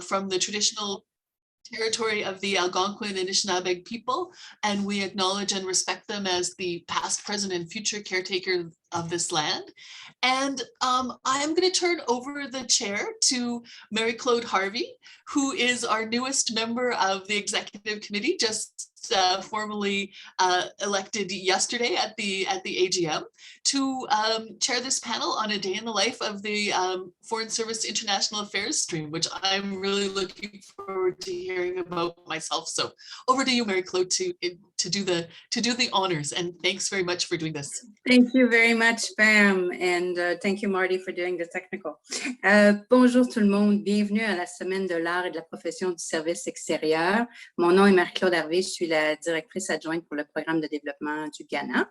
from the traditional territory of the Algonquin and Anishinaabe people, and we acknowledge and respect them as the past, present, and future caretaker of this land. And I'm going to turn over the chair to Mary Claude Harvey, who is our newest member of the executive committee, just formally elected yesterday at the AGM, to chair this panel on a day in the life of the Foreign Service International Affairs stream, which I'm really looking forward to hearing about myself. So over to you, Mary Claude, to do the honors, and thanks very much for doing this. Thank you very much, Pam, and thank you, Marty, for doing the technical. Bonjour tout le monde, bienvenue à la Semaine de l'art et de la profession du service extérieur. Mon nom est Marie-Claude Harvey, je suis la directrice adjointe pour le programme de développement du Ghana.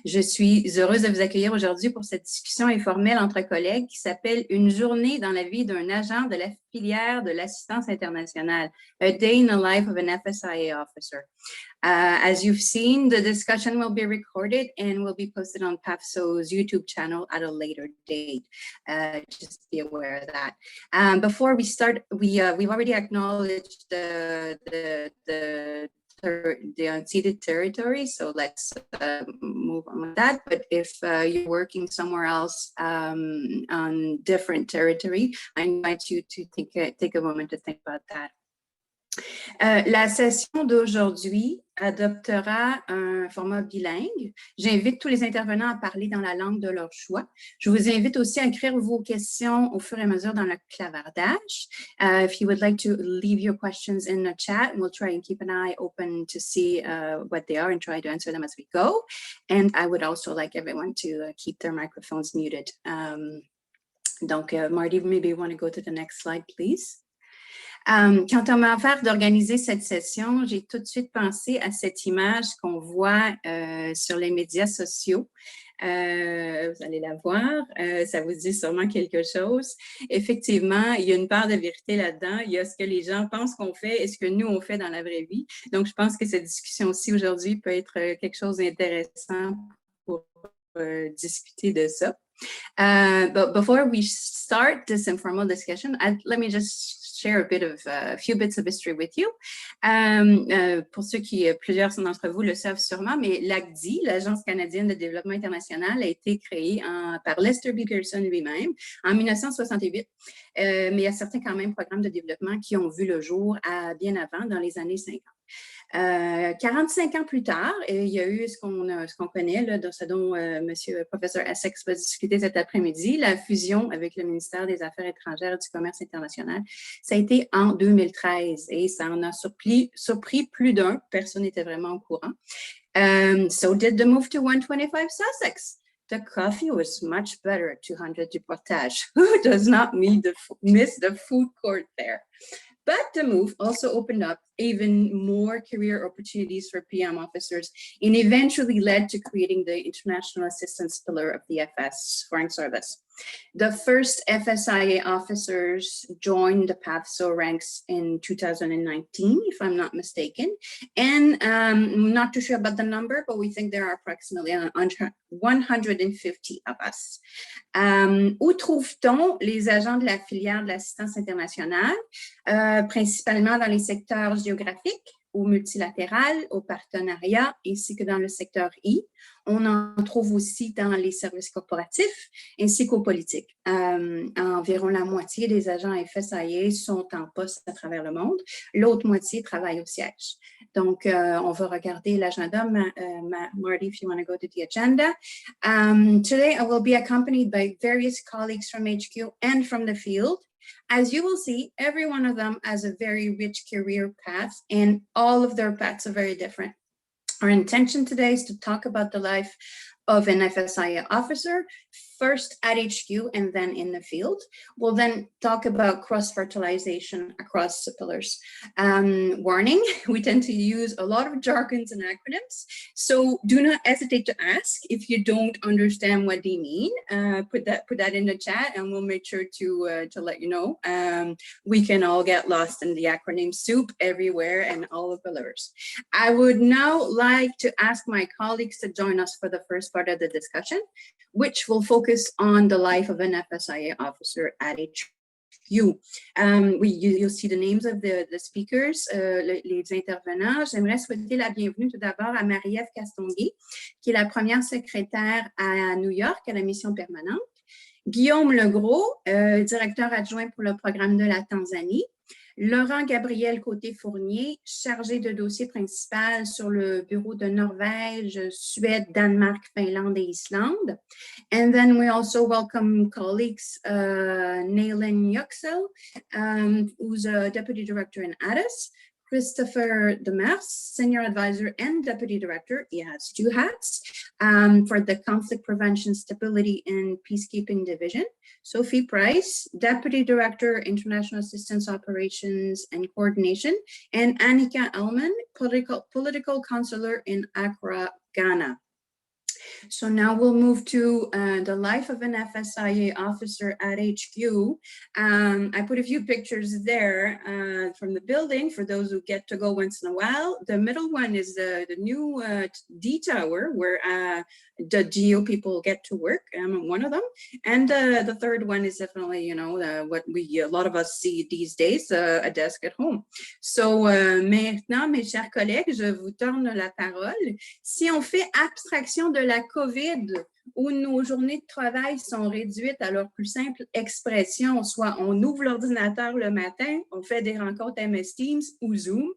Je suis heureuse de vous accueillir aujourd'hui pour cette discussion informelle entre collègues qui s'appelle « Une journée dans la vie d'un agent de la filière de l'assistance internationale, A Day in the Life of an FSIA Officer ». As you've seen, the discussion will be recorded and will be posted on PAFSO's YouTube channel at a later date. Just be aware of that. Before we start, we've already acknowledged the unceded territory, so let's move on with that. But if you're working somewhere else on different territory, I invite you to take a moment to think about that. La session d'aujourd'hui adoptera un format bilingue. J'invite tous les intervenants à parler dans la langue de leur choix. Je vous invite aussi à écrire vos questions au fur et à mesure dans le clavardage. If you would like to leave your questions in the chat, we'll try and keep an eye open to see what they are and try to answer them as we go. And I would also like everyone to keep their microphones muted. Donc, Marty, maybe you want to go to the next slide, please. Quand on m'a offert d'organiser cette session, j'ai tout de suite pensé à cette image qu'on voit sur les médias sociaux. Vous allez la voir, ça vous dit sûrement quelque chose. Effectivement, il y a une part de vérité là-dedans. Il y a ce que les gens pensent qu'on fait et ce que nous, on fait dans la vraie vie. Donc, je pense que cette discussion-ci aujourd'hui peut être quelque chose d'intéressant pour discuter de ça. But before we start this informal discussion, let me just share a few bits of history with you. Pour ceux qui, plusieurs d'entre vous le savent sûrement, mais l'ACDI, l'Agence canadienne de développement international, a été créée par Lester B. Pearson lui-même en 1968. Mais il y a certains quand même programmes de développement qui ont vu le jour bien avant, dans les années 50. 45 ans plus tard, il y a eu ce qu'on connaît, là, dont monsieur professeur Essex va discuter cet après-midi, la fusion avec le ministère des Affaires étrangères et du Commerce international. Ça a été en 2013 et ça en a surpris plus d'un. Personne n'était vraiment au courant. So did the move to 125 Sussex. The coffee was much better at 200 du Portage. Who does not miss the food court there? But the move also opened up even more career opportunities for PM officers and eventually led to creating the International Assistance Pillar of the FS, Foreign Service. The first FSIA officers joined the PAFSO ranks in 2019, if I'm not mistaken. And I'm not too sure about the number, but we think there are approximately 150 of us. Où trouve-t-on les agents de la filière de l'assistance internationale? Principalement dans les secteurs géographiques, au multilatéral, au partenariat, ainsi que dans le secteur I. On en trouve aussi dans les services corporatifs, ainsi qu'aux politiques. Environ la moitié des agents FSIA sont en poste à travers le monde. L'autre moitié travaille au siège. Donc, on va regarder l'agenda. Marty, if you want to go to the agenda. Today, I will be accompanied by various colleagues from HQ and from the field. As you will see, every one of them has a very rich career path, and all of their paths are very different. Our intention today is to talk about the life of an FSIA officer, first at HQ and then in the field. We'll then talk about cross-fertilization across the pillars. Warning, we tend to use a lot of jargons and acronyms, so do not hesitate to ask if you don't understand what they mean. Put that in the chat and we'll make sure to let you know. We can all get lost in the acronym soup everywhere and all the pillars. I would now like to ask my colleagues to join us for the first part of the discussion, which will focus on the life of an FSIA officer at HQ. HQ. You'll see the names of the speakers, les intervenants. J'aimerais souhaiter la bienvenue tout d'abord à Marie-Ève Castonguay, qui est la première secrétaire à New York à la mission permanente. Guillaume Legros, directeur adjoint pour le programme de la Tanzanie. Laurent Gabriel Côté-Fournier, chargé de dossier principal sur le bureau de Norvège, Suède, Danemark, Finlande et Islande. And then we also welcome colleagues, Nayland Yuxel, who's a deputy director in AISE, Christopher Demers, Senior Advisor and Deputy Director, he has 2 hats, for the Conflict Prevention, Stability and Peacekeeping Division. Sophie Price, Deputy Director, International Assistance Operations and Coordination, and Annika Elman, Political Counselor in Accra, Ghana. So now we'll move to the life of an FSIA officer at HQ. I put a few pictures there from the building for those who get to go once in a while. The middle one is the new D Tower where the GEO people get to work. I'm one of them. And the third one is definitely, you know, what a lot of us see these days, a desk at home. So maintenant, mes chers collègues, je vous tourne la parole. Si on fait abstraction de la COVID, où nos journées de travail sont réduites à leur plus simple expression, soit on ouvre l'ordinateur le matin, on fait des rencontres MS Teams ou Zoom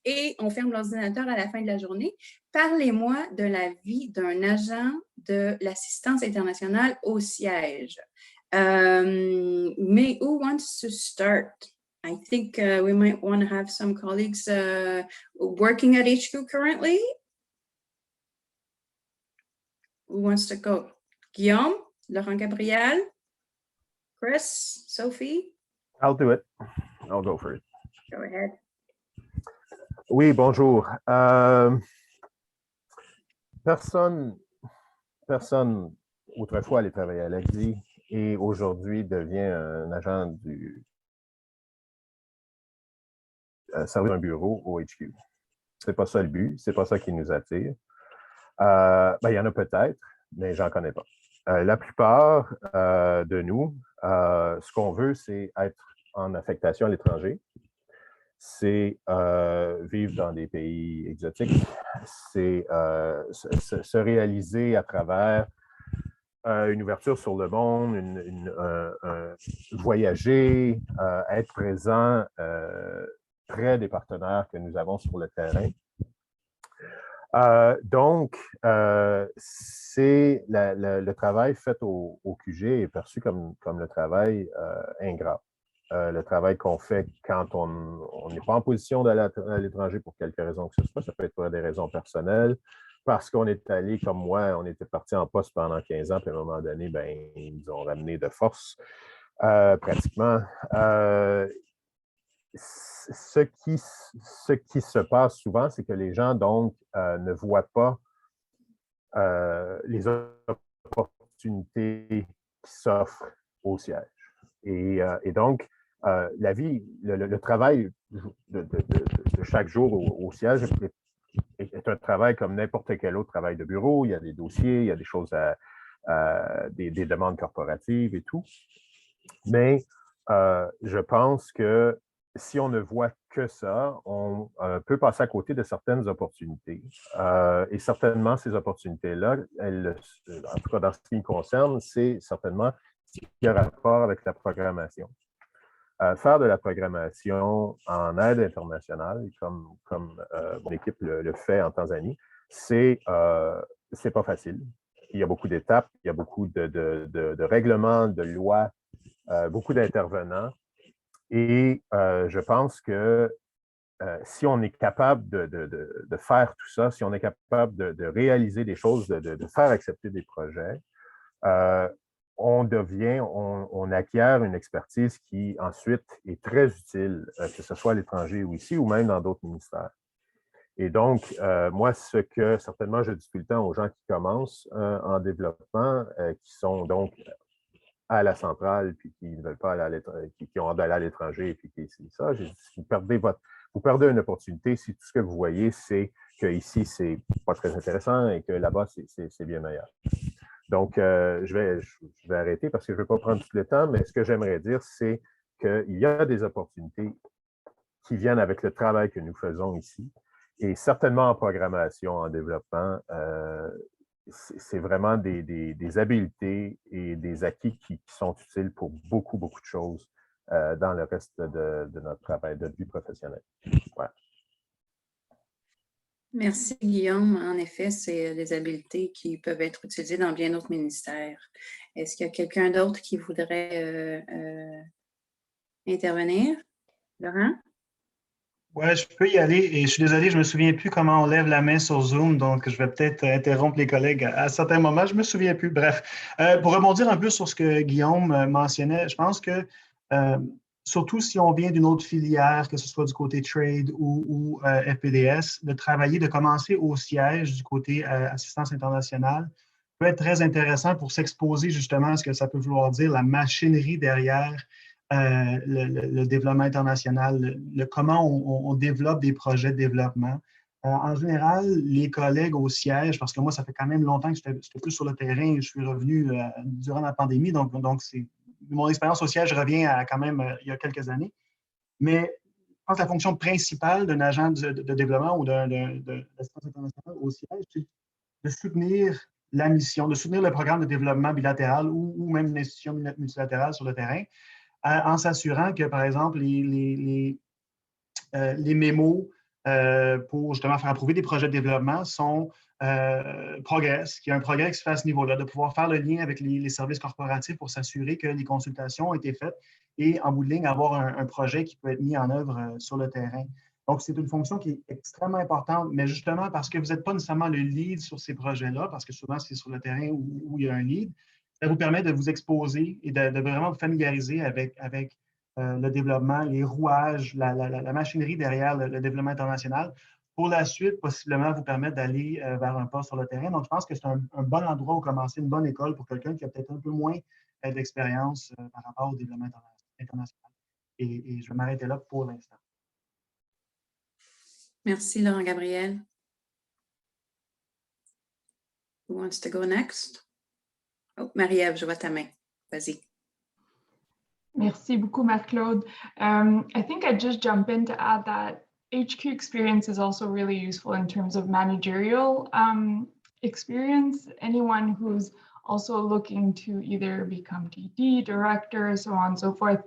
et on ferme l'ordinateur à la fin de la journée. Parlez-moi de la vie d'un agent de l'assistance internationale au siège. Mais who wants to start? I think we might want to have some colleagues working at HQ currently. Who wants to go? Guillaume, Laurent Gabriel, Chris, Sophie? I'll do it. I'll go for it. Go ahead. Oui, bonjour. Personne autrefois allait travailler à l'AISE et aujourd'hui devient un agent du service d'un bureau au HQ. C'est pas ça le but, c'est pas ça qui nous attire. Il y en a peut-être, mais j'en connais pas. La plupart de nous, ce qu'on veut, c'est être en affectation à l'étranger. C'est vivre dans des pays exotiques. C'est se réaliser à travers une ouverture sur le monde, voyager, être présent près des partenaires que nous avons sur le terrain. Donc, c'est le travail fait au QG est perçu comme le travail ingrat. Le travail qu'on fait quand on n'est pas en position d'aller à l'étranger pour quelque raison que ce soit. Ça peut être pour des raisons personnelles, parce qu'on est allé, comme moi, on était parti en poste pendant 15 ans, puis à un moment donné, ils nous ont ramené de force, pratiquement. Ce qui se passe souvent, c'est que les gens, donc, ne voient pas les opportunités qui s'offrent au siège. Et donc, la vie, le travail de chaque jour au siège est un travail comme n'importe quel autre travail de bureau. Il y a des dossiers, il y a des choses des demandes corporatives et tout. Mais je pense que si on ne voit que ça, on peut passer à côté de certaines opportunités. Et certainement, ces opportunités-là, en tout cas dans ce qui me concerne, c'est certainement ce qui a rapport avec la programmation. Faire de la programmation en aide internationale, comme mon équipe le fait en Tanzanie, c'est pas facile. Il y a beaucoup d'étapes, il y a beaucoup de règlements, de lois, beaucoup d'intervenants. Et je pense que si on est capable de faire tout ça, si on est capable de réaliser des choses, de faire accepter des projets, on acquiert une expertise qui ensuite est très utile, que ce soit à l'étranger ou ici, ou même dans d'autres ministères. Et donc, moi, ce que certainement je dis tout le temps aux gens qui commencent en développement, qui sont donc à la centrale, puis qui ne veulent pas aller qui ont hâte d'aller à l'étranger, et puis qui ça, j'ai dit, vous perdez une opportunité si tout ce que vous voyez, c'est qu'ici, c'est pas très intéressant et que là-bas, c'est bien meilleur. Donc, je vais arrêter parce que je ne vais pas prendre tout le temps, mais ce que j'aimerais dire, c'est qu'il y a des opportunités qui viennent avec le travail que nous faisons ici. Et certainement en programmation, en développement, c'est vraiment des habiletés et des acquis qui sont utiles pour beaucoup, beaucoup de choses dans le reste de notre travail, de notre vie professionnelle. Voilà. Merci, Guillaume. En effet, c'est des habiletés qui peuvent être utilisées dans bien d'autres ministères. Est-ce qu'il y a quelqu'un d'autre qui voudrait intervenir? Laurent? Ouais, je peux y aller et je suis désolé, je me souviens plus comment on lève la main sur Zoom, donc je vais peut-être interrompre les collègues à certains moments. Je me souviens plus. Bref, pour rebondir un peu sur ce que Guillaume mentionnait, je pense que surtout si on vient d'une autre filière, que ce soit du côté trade ou FPDS, de travailler, de commencer au siège du côté assistance internationale peut être très intéressant pour s'exposer justement à ce que ça peut vouloir dire la machinerie derrière le développement international, comment on développe des projets de développement. En général, les collègues au siège, parce que moi, ça fait quand même longtemps que j'étais plus sur le terrain, je suis revenu durant la pandémie, donc mon expérience au siège revient à quand même il y a quelques années. Mais je pense que la fonction principale d'un agent de développement ou d'assistance internationale au siège, c'est de soutenir la mission, de soutenir le programme de développement bilatéral ou même une institution multilatérale sur le terrain, en s'assurant que, par exemple, les mémos pour justement faire approuver des projets de développement progressent, qu'il y a un progrès qui se fait à ce niveau-là, de pouvoir faire le lien avec les services corporatifs pour s'assurer que les consultations ont été faites et, en bout de ligne, avoir un projet qui peut être mis en œuvre sur le terrain. Donc, c'est une fonction qui est extrêmement importante, mais justement parce que vous n'êtes pas nécessairement le lead sur ces projets-là, parce que souvent, c'est sur le terrain où il y a un lead, ça vous permet de vous exposer et de vraiment vous familiariser avec le développement, les rouages, la machinerie derrière le développement international, pour la suite, possiblement vous permettre d'aller vers un poste sur le terrain. Donc, je pense que c'est un bon endroit où commencer, une bonne école pour quelqu'un qui a peut-être un peu moins d'expérience par rapport au développement international. Et je vais m'arrêter là pour l'instant. Merci, Laurent Gabriel. Who wants to go next? Oh, Marie-Ève, je vois ta main. Vas-y. Merci beaucoup, Marc-Claude. I think I'd just jump in to add that HQ experience is also really useful in terms of managerial experience. Anyone who's also looking to either become DD, director, so on and so forth,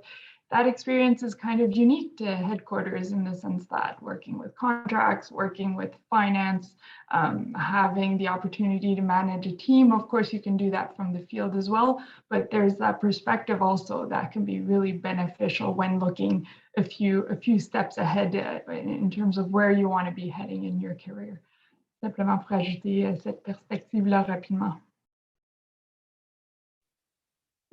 that experience is kind of unique to headquarters in the sense that working with contracts, working with finance, having the opportunity to manage a team. Of course, you can do that from the field as well, but there's that perspective also that can be really beneficial when looking a few steps ahead in terms of where you want to be heading in your career. Simplement pour ajouter cette perspective-là rapidement.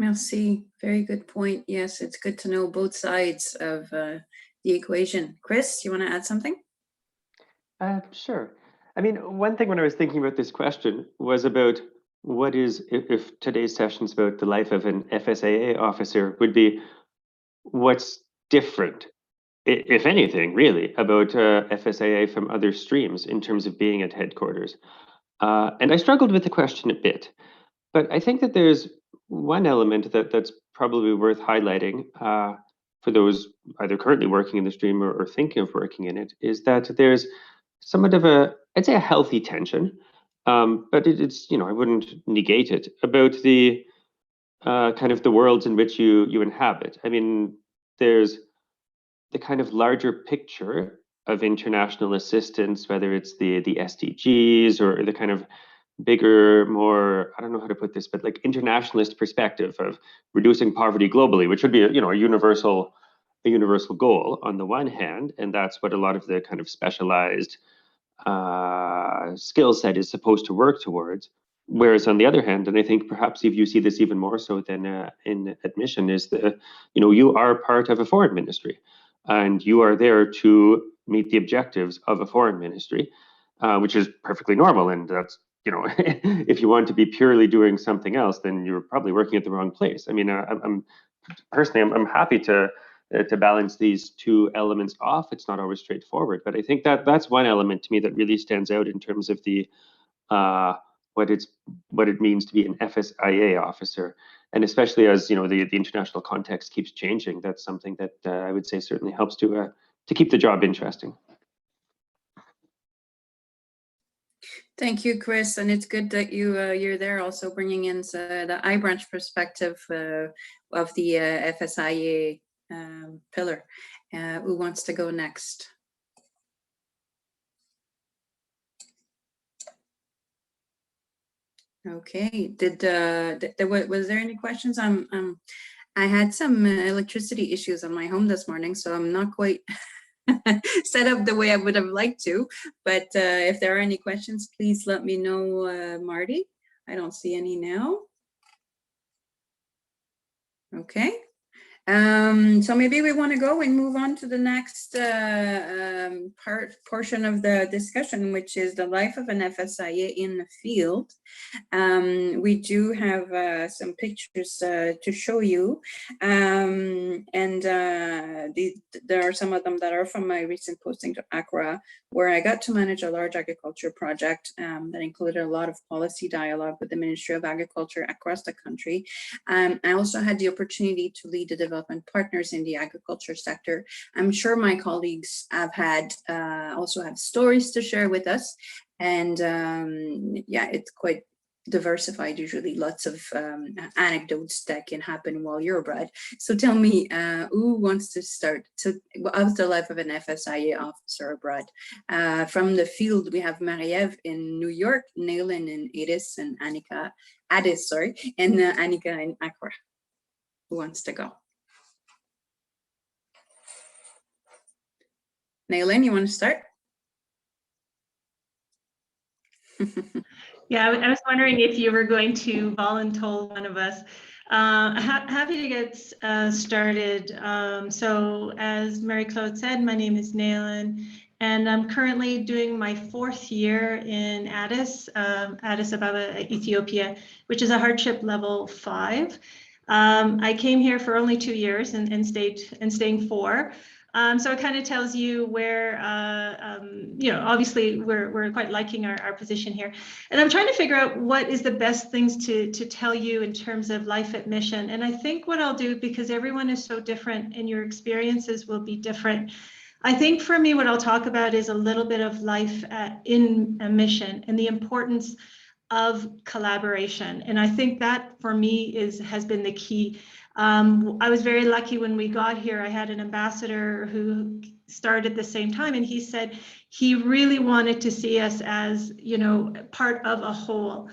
Merci. Very good point. Yes, it's good to know both sides of the equation. Chris, you want to add something? Sure. I mean, one thing when I was thinking about this question was about what is, if today's session is about the life of an FSIA officer, would be what's different, if anything, really, about FSIA from other streams in terms of being at headquarters. And I struggled with the question a bit, but I think that there's one element that's probably worth highlighting for those either currently working in the stream or thinking of working in it, is that there's somewhat of I'd say a healthy tension, but it's, I wouldn't negate it, about the kind of the worlds in which you inhabit. I mean, there's the kind of larger picture of international assistance, whether it's the SDGs or the kind of bigger, more, I don't know how to put this, but like internationalist perspective of reducing poverty globally, which would be a universal goal on the one hand, and that's what a lot of the kind of specialized skill set is supposed to work towards. Whereas on the other hand, and I think perhaps if you see this even more so than in admission, is you are part of a foreign ministry, and you are there to meet the objectives of a foreign ministry, which is perfectly normal, and that's, if you want to be purely doing something else, then you're probably working at the wrong place. I mean, I'm happy to balance these two elements off. It's not always straightforward, but I think that's one element to me that really stands out in terms of the what it means to be an FSIA officer. And especially as, you know, the international context keeps changing, that's something that I would say certainly helps to keep the job interesting. Thank you, Chris, and it's good that you're there, also bringing in the iBranch perspective of the FSIA pillar. Who wants to go next? Okay. Was there any questions? I had some electricity issues on my home this morning, so I'm not quite set up the way I would have liked to. But if there are any questions, please let me know, Marty. I don't see any now. Okay. So maybe we want to go and move on to the next portion of the discussion, which is the life of an FSIA in the field. We do have some pictures to show you, and there are some of them that are from my recent posting to Accra, where I got to manage a large agriculture project that included a lot of policy dialogue with the Ministry of Agriculture across the country. I also had the opportunity to lead the development partners in the agriculture sector. I'm sure my colleagues have had also have stories to share with us, and yeah, it's quite diversified, usually lots of anecdotes that can happen while you're abroad. So tell me, who wants to start? So how's the life of an FSIA officer abroad? From the field, we have Marie-Ève in New York, Naylan in Addis, and Addis, sorry, and Annika in Accra. Who wants to go? Naylan, you want to start? Yeah, I was wondering if you were going to volunteer one of us. Happy to get started. So as Mary-Claude said, my name is Naylan, and I'm currently doing my 4th year in Addis Ababa, Ethiopia, which is a hardship level 5. I came here for only 2 years and staying 4. So it kind of tells you where, you know, obviously we're quite liking our position here. And I'm trying to figure out what is the best things to tell you in terms of life at mission. And I think what I'll do, because everyone is so different and your experiences will be different, I think for me, what I'll talk about is a little bit of life in a mission and the importance of collaboration. And I think that for me has been the key. I was very lucky when we got here. I had an ambassador who started at the same time, and he said he really wanted to see us as, you know, part of a whole.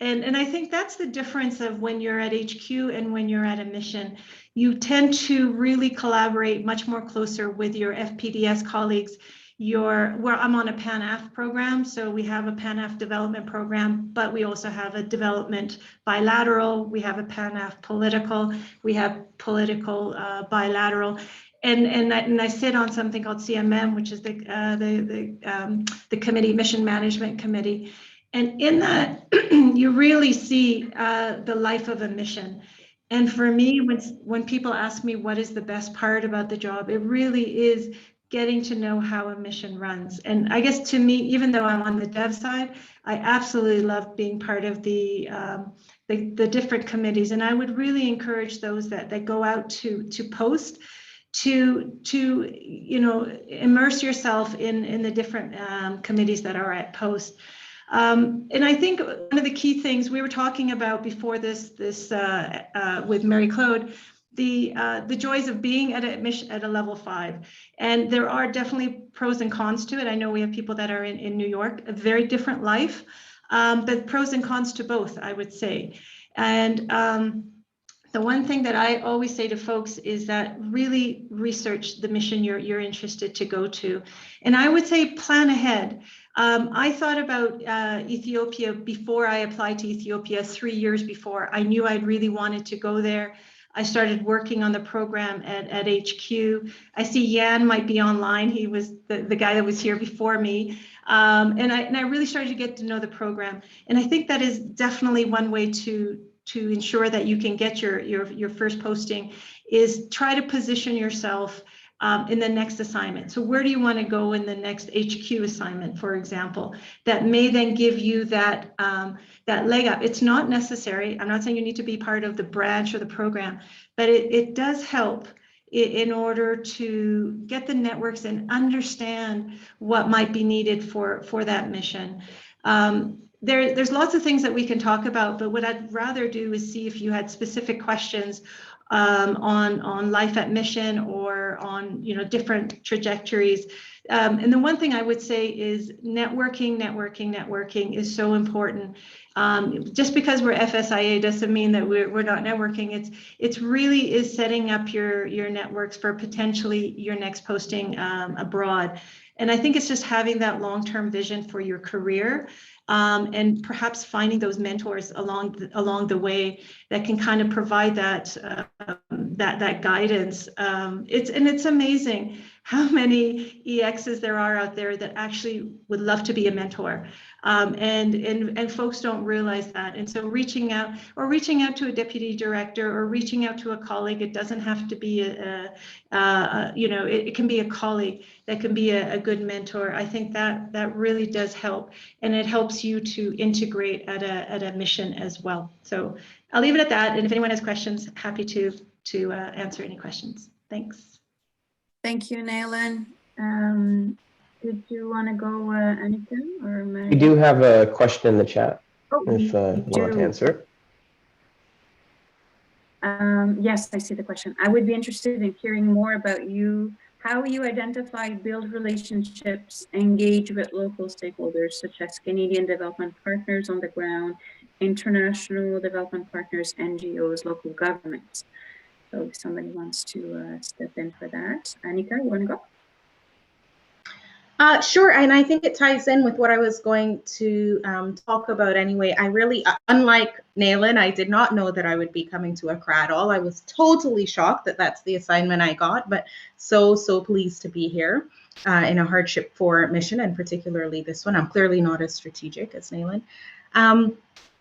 And I think that's the difference of when you're at HQ and when you're at a mission. You tend to really collaborate much more closer with your FPDS colleagues. I'm on a PANAF program, so we have a PANAF development program, but we also have a development bilateral, we have a PANAF political, we have political bilateral, and I sit on something called CMM, which is the committee, Mission Management Committee, and in that you really see the life of a mission. And for me, when people ask me what is the best part about the job, it really is getting to know how a mission runs. And I guess to me, even though I'm on the dev side, I absolutely love being part of the different committees. And I would really encourage those that go out to post to you know, immerse yourself in the different committees that are at post. And I think one of the key things we were talking about before this with Mary-Claude, the joys of being at a level 5, and there are definitely pros and cons to it. I know we have people that are in New York, a very different life, but pros and cons to both, I would say. And the one thing that I always say to folks is that really research the mission you're interested to go to. And I would say plan ahead. I thought about Ethiopia before I applied to Ethiopia 3 years before. I knew I'd really wanted to go there. I started working on the program at HQ. I see Jan might be online. He was the guy that was here before me. And I really started to get to know the program. And I think that is definitely one way to ensure that you can get your first posting, is try to position yourself in the next assignment. So where do you want to go in the next HQ assignment, for example, that may then give you that, that leg up. It's not necessary. I'm not saying you need to be part of the branch or the program, but it does help in order to get the networks and understand what might be needed for that mission. There's lots of things that we can talk about, but what I'd rather do is see if you had specific questions on life at mission or on different trajectories. And the one thing I would say is networking is so important. Just because we're FSIA doesn't mean that we're not networking. It's really is setting up your networks for potentially your next posting abroad. And I think it's just having that long-term vision for your career, and perhaps finding those mentors along the way that can kind of provide that that guidance. It's amazing how many EXs there are out there that actually would love to be a mentor, and folks don't realize that. And so reaching out to a deputy director or reaching out to a colleague, it doesn't have to be it can be a colleague that can be a good mentor. I think that really does help, and it helps you to integrate at a mission as well. So I'll leave it at that. And if anyone has questions, happy to answer any questions. Thanks. Thank you, Nayland. Did you want to go, Annika or Mary? We do have a question in the chat, Oh, if you want to answer. Yes, I see the question. I would be interested in hearing more about you, how you identify, build relationships, engage with local stakeholders, such as Canadian development partners on the ground, international development partners, NGOs, local governments. So if somebody wants to step in for that. Annika, you want to go? Sure, and I think it ties in with what I was going to talk about anyway. I really, unlike Nayland, I did not know that I would be coming to Accra at all. I was totally shocked that that's the assignment I got, but so pleased to be here in a hardship 4 mission, and particularly this one. I'm clearly not as strategic as Nayland.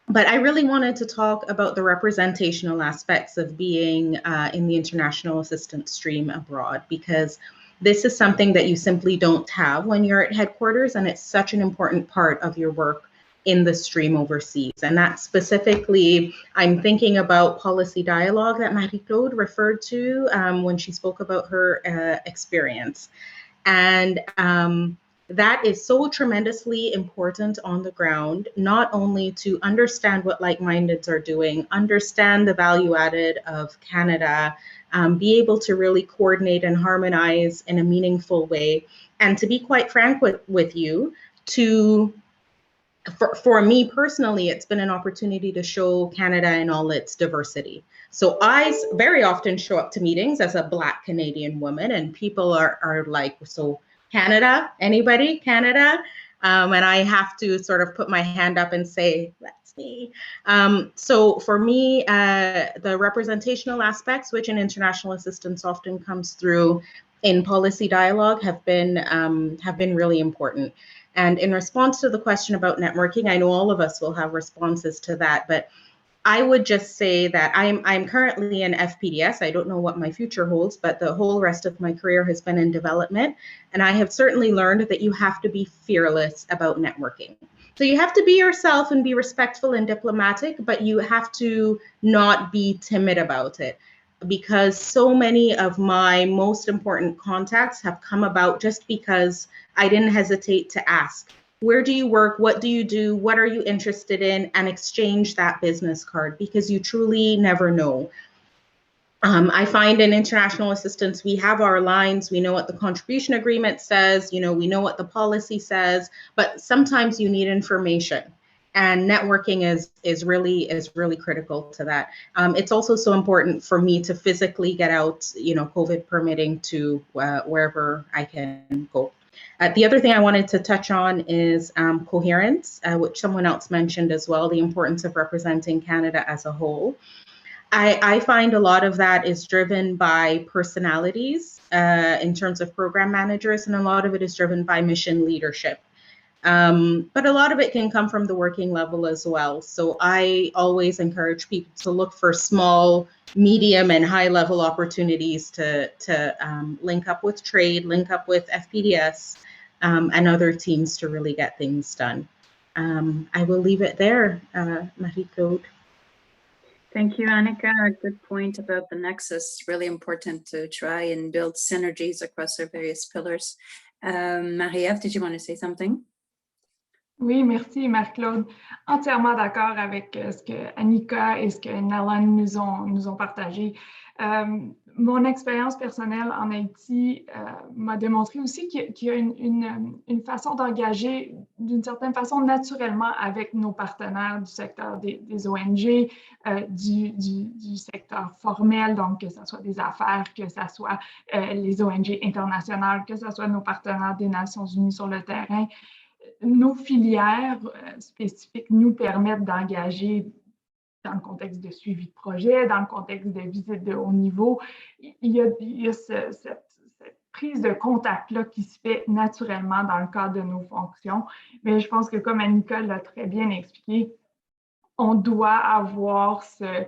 But I really wanted to talk about the representational aspects of being in the international assistance stream abroad, because this is something that you simply don't have when you're at headquarters, and it's such an important part of your work in the stream overseas. And that specifically, I'm thinking about policy dialogue that Marie-Claude referred to when she spoke about her experience. And that is so tremendously important on the ground, not only to understand what like-mindeds are doing, understand the value added of Canada, be able to really coordinate and harmonize in a meaningful way. And to be quite frank with you, for me personally, it's been an opportunity to show Canada in all its diversity. So I very often show up to meetings as a Black Canadian woman, and people are like, so Canada, anybody, Canada? And I have to sort of put my hand up and say, that's me. So for me, the representational aspects, which in international assistance often comes through in policy dialogue, have been really important. And in response to the question about networking, I know all of us will have responses to that, but I would just say that I'm currently in FPDS. I don't know what my future holds, but the whole rest of my career has been in development. And I have certainly learned that you have to be fearless about networking. So you have to be yourself and be respectful and diplomatic, but you have to not be timid about it, because so many of my most important contacts have come about just because I didn't hesitate to ask. Where do you work? What do you do? What are you interested in? And exchange that business card, because you truly never know. I find in international assistance, we have our lines. We know what the contribution agreement says. We know what the policy says, but sometimes you need information. And networking is really critical to that. It's also so important for me to physically get out, COVID permitting, to wherever I can go. The other thing I wanted to touch on is coherence, which someone else mentioned as well, the importance of representing Canada as a whole. I find a lot of that is driven by personalities in terms of program managers, and a lot of it is driven by mission leadership. But a lot of it can come from the working level as well. So I always encourage people to look for small, medium, and high level opportunities to link up with trade, link up with FPDS and other teams to really get things done. I will leave it there, Marie-Claude. Thank you, Annika. A good point about the nexus. Really important to try and build synergies across our various pillars. Marie-Ève, did you want to say something? Oui, merci Marc-Claude. Entièrement d'accord avec ce que Annika et ce que Nalan nous ont partagé. Mon expérience personnelle en Haïti m'a démontré aussi qu'il y a une façon d'engager d'une certaine façon naturellement avec nos partenaires du secteur des ONG, du secteur formel, donc que ce soit des affaires, que ce soit les ONG internationales, que ce soit nos partenaires des Nations Unies sur le terrain. Nos filières spécifiques nous permettent d'engager dans le contexte de suivi de projet, dans le contexte de visite de haut niveau. Il y a cette prise de contact-là qui se fait naturellement dans le cadre de nos fonctions. Mais je pense que comme Annika l'a très bien expliqué, on doit avoir ce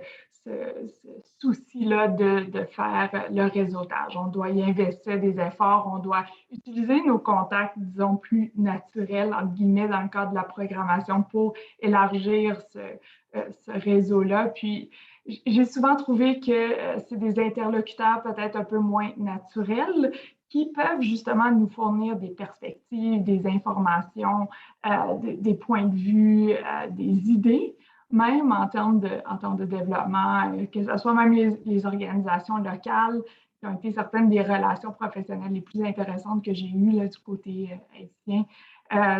souci-là de faire le réseautage. On doit y investir des efforts, on doit utiliser nos contacts, disons, plus naturels, entre guillemets, dans le cadre de la programmation pour élargir ce réseau-là. Puis, j'ai souvent trouvé que c'est des interlocuteurs peut-être un peu moins naturels qui peuvent justement nous fournir des perspectives, des informations, des points de vue, des idées, même en termes de développement, que ce soit même les organisations locales qui ont été certaines des relations professionnelles les plus intéressantes que j'ai eues là, du côté haïtien.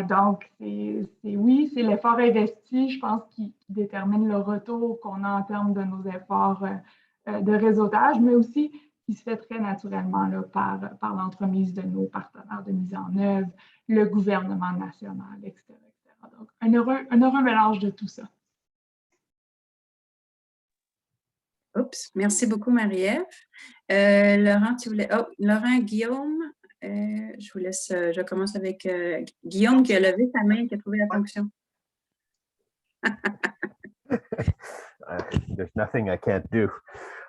Donc, oui, c'est l'effort investi, je pense, qui détermine le retour qu'on a en termes de nos efforts de réseautage, mais aussi qui se fait très naturellement là, par l'entremise de nos partenaires de mise en œuvre, le gouvernement national, etc. Donc, un heureux mélange de tout ça. Oups, merci beaucoup, Marie-Ève. Laurent, tu voulais... Oh, Laurent, Guillaume, je vous laisse, je commence avec Guillaume qui a levé sa main et qui a trouvé la fonction. There's nothing I can't do.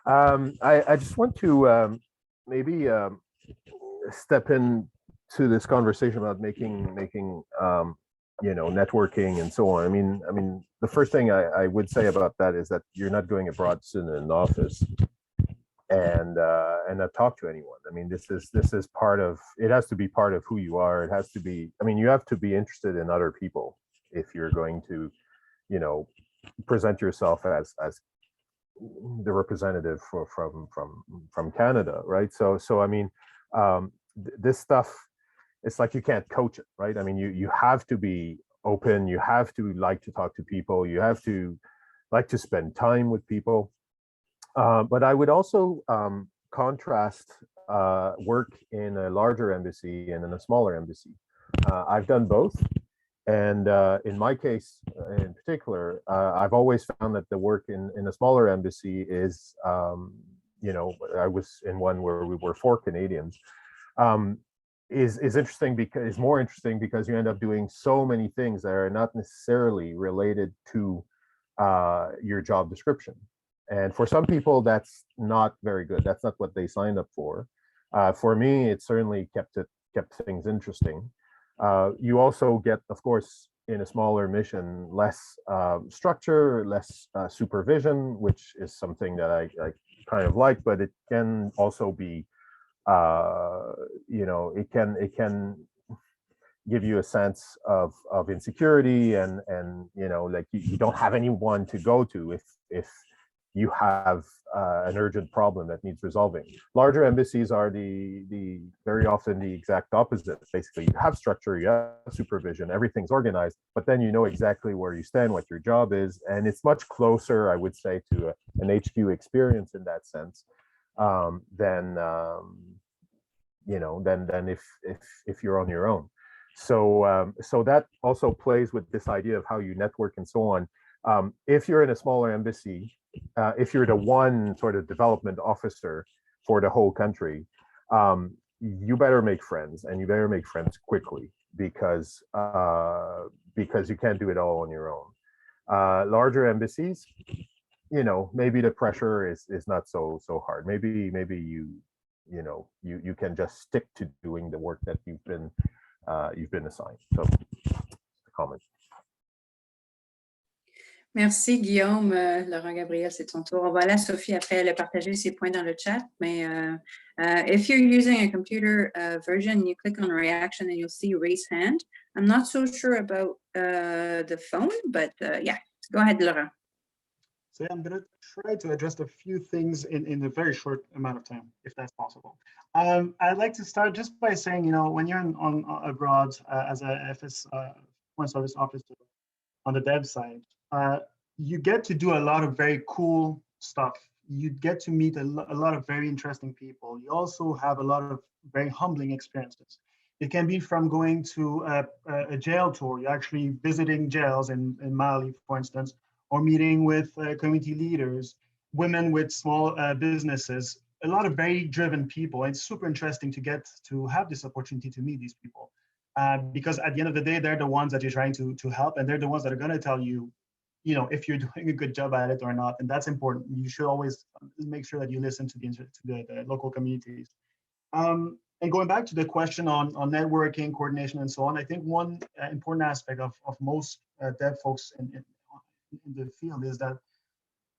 I just want to maybe step into this conversation about making networking and so on. I mean, the first thing I would say about that is that you're not going abroad to an office and not talk to anyone. I mean, this is part of, it has to be part of who you are. It has to be, I mean, you have to be interested in other people if you're going to, present yourself as the representative from Canada, right? So I mean, this stuff, it's like you can't coach it, right? I mean, you have to be open, you have to like to talk to people, you have to like to spend time with people. But I would also contrast work in a larger embassy and in a smaller embassy. I've done both. And in my case, in particular, I've always found that the work in a smaller embassy is, I was in one where we were 4 Canadians, is interesting because is more interesting because you end up doing so many things that are not necessarily related to your job description. And for some people, that's not very good. That's not what they signed up for. For me, it certainly kept things interesting. You also get, of course, in a smaller mission, less structure, less supervision, which is something that I kind of like, but it can also be, it can give you a sense of insecurity and like you don't have anyone to go to if you have an urgent problem that needs resolving. Larger embassies are the very often the exact opposite. Basically, you have structure, you have supervision, everything's organized, but then you know exactly where you stand, what your job is, and it's much closer, I would say, to an HQ experience in that sense than if you're on your own. So that also plays with this idea of how you network and so on. If you're in a smaller embassy, if you're the one sort of development officer for the whole country, you better make friends, and you better make friends quickly, because you can't do it all on your own. Larger embassies, you know, maybe the pressure is not so hard. Maybe you can just stick to doing the work that you've been assigned. So, comment. Merci Guillaume. Laurent Gabriel, c'est ton tour. On va aller à Sophie après, elle a partagé ses points dans le chat. Mais if you're using a computer version, you click on reaction and you'll see raise hand. I'm not so sure about the phone, but yeah, go ahead, Laurent. So yeah, I'm going to try to address a few things in a very short amount of time, if that's possible. I'd like to start just by saying, you know, when you're on abroad as a FS Foreign Service officer on the dev side, you get to do a lot of very cool stuff. You get to meet a lot of very interesting people. You also have a lot of very humbling experiences. It can be from going to a jail tour, you're actually visiting jails in Mali, for instance, or meeting with community leaders, women with small businesses, a lot of very driven people. It's super interesting to get to have this opportunity to meet these people. Because at the end of the day, they're the ones that you're trying to help, and they're the ones that are going to tell you, you know, if you're doing a good job at it or not. And that's important. You should always make sure that you listen to the local communities. And going back to the question on networking, coordination, and so on, I think one important aspect of most dev folks in the field is that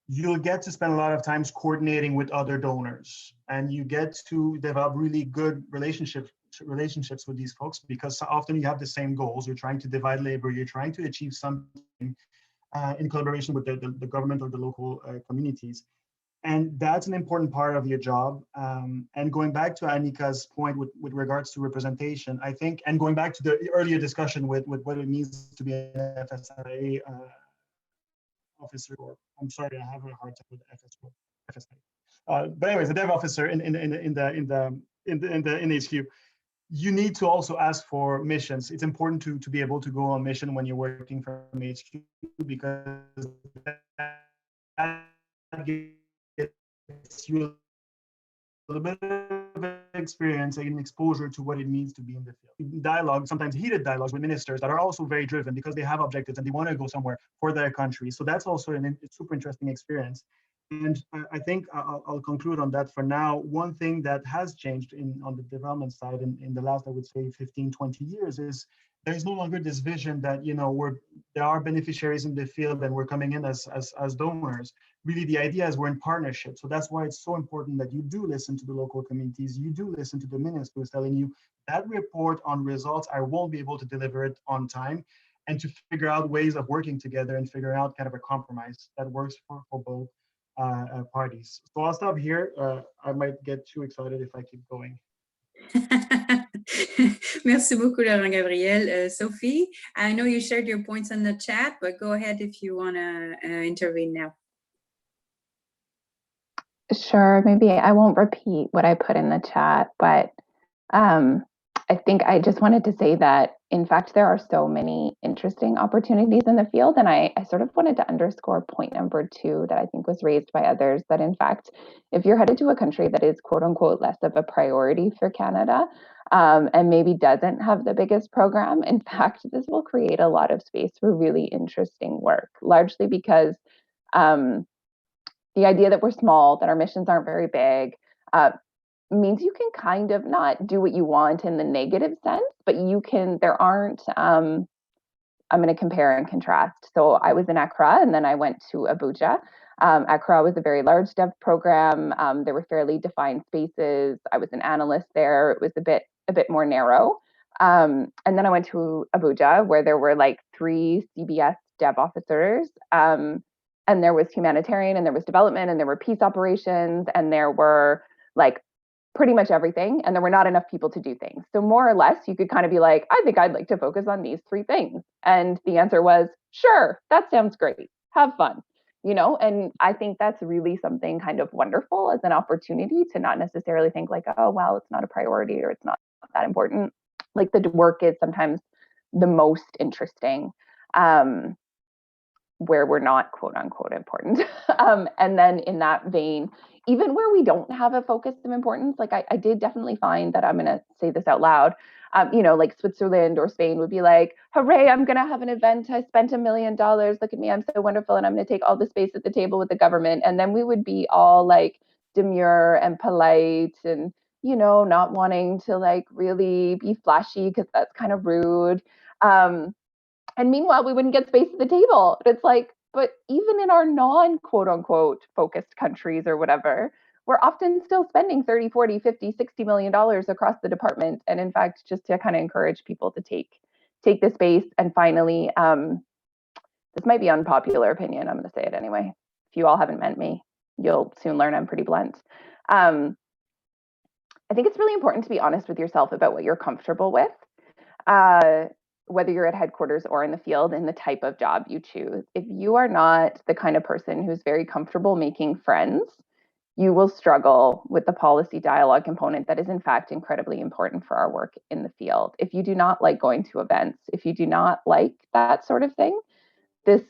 you'll get to spend a lot of times coordinating with other donors, and you get to develop really good relationships with these folks, because often you have the same goals. You're trying to divide labor, you're trying to achieve something in collaboration with the government or the local communities. And that's an important part of your job. And going back to Annika's point with regards to representation, I think, and going back to the earlier discussion with what it means to be an FSIA officer, or I'm sorry, I have a hard time with FSIA. But anyways, a dev officer in HQ, you need to also ask for missions. It's important to be able to go on mission when you're working from HQ, because that gets you a little bit of experience and exposure to what it means to be in the field. Dialogue, sometimes heated dialogues with ministers that are also very driven because they have objectives and they want to go somewhere for their country. So that's also a super interesting experience. And I think I'll conclude on that for now. One thing that has changed on the development side in the last, I would say, 15, 20 years is there's no longer this vision that, you know, there are beneficiaries in the field and we're coming in as donors. Really, the idea is we're in partnership. So that's why it's so important that you do listen to the local communities. You do listen to the minister who's telling you that report on results, I won't be able to deliver it on time, and to figure out ways of working together and figure out kind of a compromise that works for both parties. So I'll stop here. I might get too excited if I keep going. Merci beaucoup, Laurent Gabriel. Sophie, I know you shared your points in the chat, but go ahead if you want to intervene now. Sure, maybe I won't repeat what I put in the chat, but I think I just wanted to say that, in fact, there are so many interesting opportunities in the field. And I sort of wanted to underscore point number 2 that I think was raised by others, that in fact, if you're headed to a country that is quote unquote less of a priority for Canada, and maybe doesn't have the biggest program, in fact, this will create a lot of space for really interesting work, largely because the idea that we're small, that our missions aren't very big, means you can kind of not do what you want in the negative sense, but you can, there aren't, I'm going to compare and contrast. So I was in Accra and then I went to Abuja. Accra was a very large dev program. There were fairly defined spaces. I was an analyst there. It was a bit more narrow. And then I went to Abuja, where there were like 3 CBS dev officers. And there was humanitarian, and there was development, and there were peace operations, and there were like pretty much everything, and there were not enough people to do things. So more or less, you could kind of be like, I think I'd like to focus on these 3 things. And the answer was, sure, that sounds great. Have fun, you know? And I think that's really something kind of wonderful as an opportunity to not necessarily think like, oh, well, it's not a priority or it's not that important. Like the work is sometimes the most interesting. where we're not quote unquote important. And then in that vein, even where we don't have a focus of importance, like I did definitely find that, I'm going to say this out loud, like Switzerland or Spain would be like, hooray, I'm going to have an event. I spent $1 million. Look at me. I'm so wonderful. And I'm going to take all the space at the table with the government. And then we would be all like demure and polite and, not wanting to like really be flashy because that's kind of rude. And meanwhile, we wouldn't get space at the table. It's like, but even in our non quote unquote focused countries or whatever, we're often still spending 30, 40, 50, 60 million dollars across the department. And in fact, just to kind of encourage people to take the space. And finally, this might be unpopular opinion. I'm going to say it anyway. If you all haven't met me, you'll soon learn I'm pretty blunt. I think it's really important to be honest with yourself about what you're comfortable with. Whether you're at headquarters or in the field, and the type of job you choose. If you are not the kind of person who's very comfortable making friends, you will struggle with the policy dialogue component that is in fact incredibly important for our work in the field. If you do not like going to events, if you do not like that sort of thing, this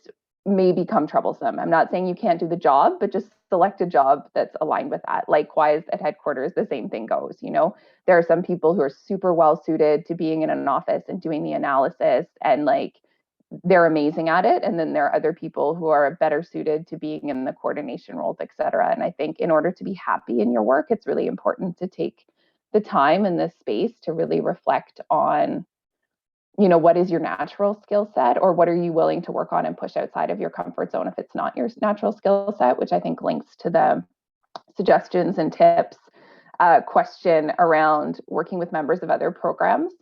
may become troublesome. I'm not saying you can't do the job, but just select a job that's aligned with that. Likewise, at headquarters, the same thing goes. There are some people who are super well suited to being in an office and doing the analysis, and like they're amazing at it. And then there are other people who are better suited to being in the coordination roles, et cetera. And I think in order to be happy in your work, it's really important to take the time and the space to really reflect on what is your natural skill set, or what are you willing to work on and push outside of your comfort zone if it's not your natural skill set, which I think links to the suggestions and tips question around working with members of other programs.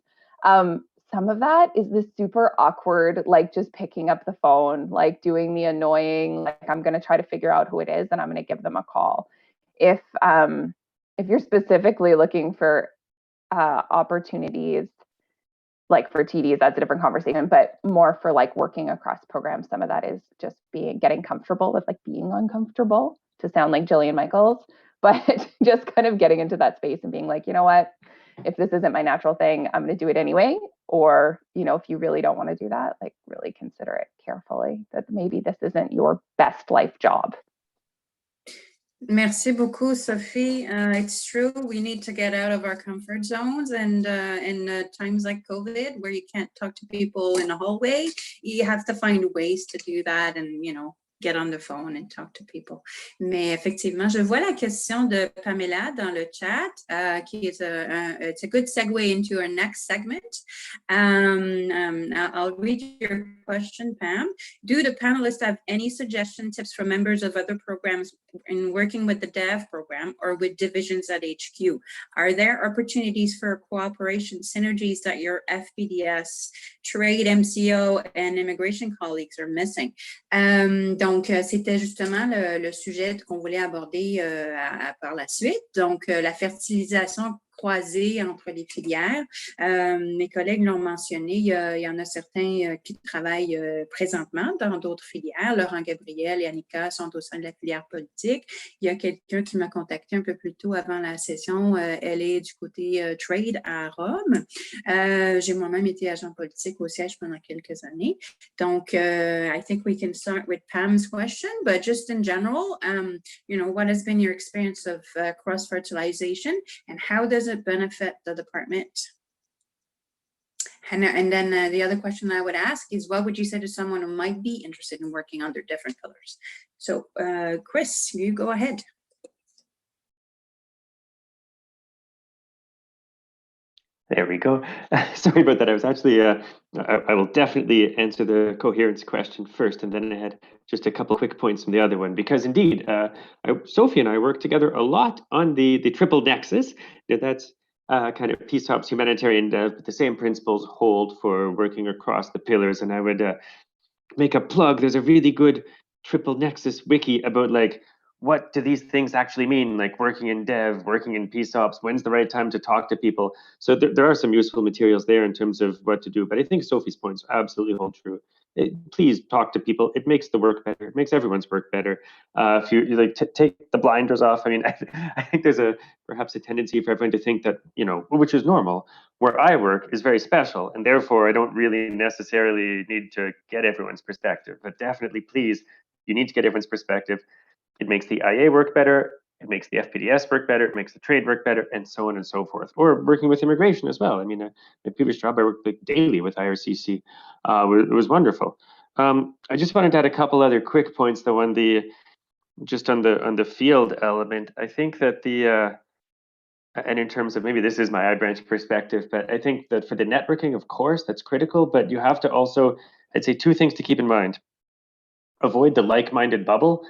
Some of that is the super awkward, like just picking up the phone, like doing the annoying, like I'm going to try to figure out who it is and I'm going to give them a call. If you're specifically looking for opportunities, like for TDs, that's a different conversation, but more for like working across programs, some of that is just getting comfortable with like being uncomfortable, to sound like Jillian Michaels, but just kind of getting into that space and being like, you know what, if this isn't my natural thing, I'm going to do it anyway. Or, if you really don't want to do that, like really consider it carefully, that maybe this isn't your best life job. Merci beaucoup, Sophie. It's true. We need to get out of our comfort zones, and in times like COVID, where you can't talk to people in the hallway, you have to find ways to do that, and get on the phone and talk to people. Mais effectivement, je vois la question de Pamela dans le chat, qui is it's a good segue into our next segment. I'll read your question, Pam. Do the panelists have any suggestion tips for members of other programs in working with the DEV program or with divisions at HQ? Are there opportunities for cooperation synergies that your FBDS, trade, MCO, and immigration colleagues are missing? Donc, c'était justement le sujet qu'on voulait aborder par la suite. Donc, la fertilisation croisée entre les filières. Mes collègues l'ont mentionné, il y en a certains qui travaillent présentement dans d'autres filières. Laurent Gabriel et Annika sont au sein de la filière politique. Il y a quelqu'un qui m'a contacté un peu plus tôt avant la session. Elle est du côté trade à Rome. J'ai moi-même été agent politique au siège pendant quelques années. Donc, I think we can start with Pam's question, but just in general, what has been your experience of cross-fertilization, and how does it benefit the department? And then the other question I would ask is, what would you say to someone who might be interested in working under different pillars? So, Chris, you go ahead. There we go. Sorry about that. I was actually, I will definitely answer the coherence question first, and then I had just a couple quick points from the other one, because indeed, Sophie and I work together a lot on the triple nexus. That's kind of peace, ops, humanitarian dev, but the same principles hold for working across the pillars. And I would make a plug. There's a really good triple nexus wiki about like, what do these things actually mean? Like working in dev, working in peace ops, when's the right time to talk to people? So there are some useful materials there in terms of what to do. But I think Sophie's points absolutely hold true. please talk to people. It makes the work better. It makes everyone's work better. If you like take the blinders off, I mean, I think there's perhaps a tendency for everyone to think that, you know, which is normal, where I work is very special, and therefore I don't really necessarily need to get everyone's perspective. But definitely, please, you need to get everyone's perspective. It makes the IA work better. It makes the FPDS work better. It makes the trade work better, and so on and so forth. Or working with immigration as well. I mean, my previous job, I worked daily with IRCC. It was wonderful. I just wanted to add a couple other quick points, though, on the field element. I think that and in terms of, maybe this is my iBranch perspective, but I think that for the networking, of course, that's critical. But you have to also, I'd say, two things to keep in mind. Avoid the like-minded bubble.